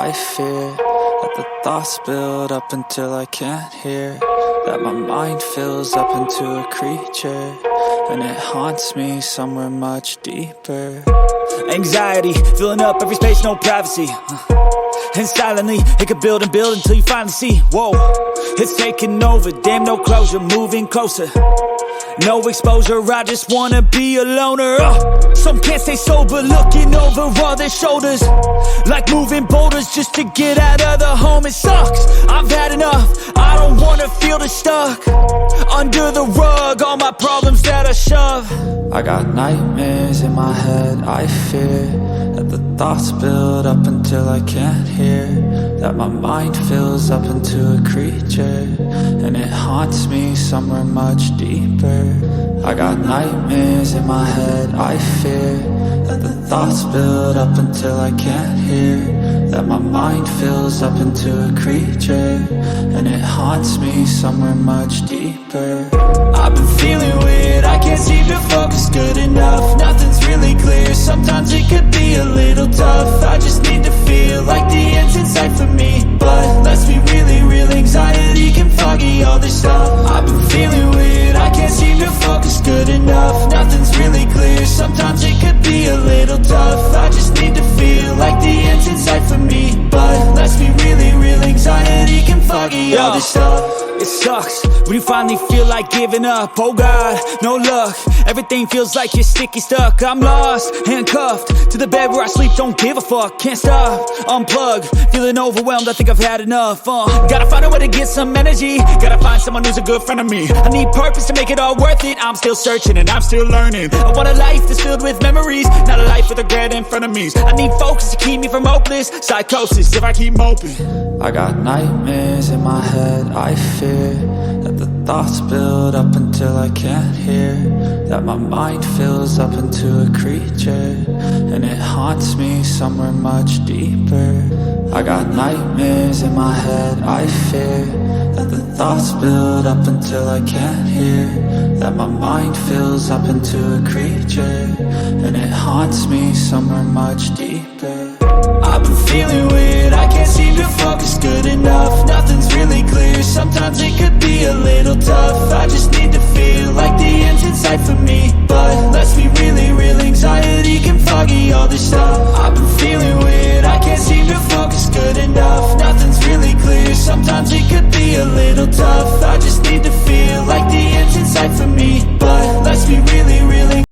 I fear that the thoughts build up until I can't hear, that my mind fills up into a creature, and it haunts me somewhere much deeper. Anxiety, filling up every space, no privacy. And silently, it could build and build until you finally see, whoa, it's taking over, damn, no closure, moving closer. No exposure, I just wanna be a loner. Some can't stay sober, looking over all their shoulders, like moving boulders just to get out of the home. It sucks, I've had enough, I don't wanna feel the stuck under the rug, all my problems that I shove. I got nightmares in my head, I fear that the thoughts build up until I can't hear, that my mind fills up into a creature, and it haunts me somewhere much deeper. I got nightmares in my head, I fear that the thoughts build up until I can't hear, that my mind fills up into a creature, and it haunts me somewhere much deeper. I've been feeling weird, I can't seem to focus good enough. Nothing's really clear, sometimes it could be a little tough. I just need to feel like the end's in sight for me, but let's be really real, anxiety can foggy all this stuff. I've been feeling weird, I can't seem to focus good enough. Nothing's really clear, sometimes it could be a little tough. I just need to feel like the end's in sight for me, but let's be really real, anxiety can foggy all this stuff. It sucks when you finally feel like giving up. Oh God, no luck, everything feels like you're sticky stuck. I'm lost, handcuffed to the bed where I sleep, don't give a fuck. Can't stop, unplug, feeling overwhelmed, I think I've had enough. Gotta find a way to get some energy, gotta find someone who's a good friend of me. I need purpose to make it all worth it, I'm still searching and I'm still learning. I want a life that's filled with memories, not a life with regret and frenemies. I need focus to keep me from hopeless psychosis if I keep moping. I got nightmares in my head, I fear that the thoughts build up until I can't hear, that my mind fills up into a creature, and it haunts me somewhere much deeper. I got nightmares in my head, I fear that the thoughts build up until I can't hear, that my mind fills up into a creature, and it haunts me somewhere much deeper. I've been feeling weird, I can't seem to focus good enough. Nothing's really clear, sometimes it could be a little tough. I just need to feel like the end's in sight for me, but let's be really real, anxiety can foggy all this stuff.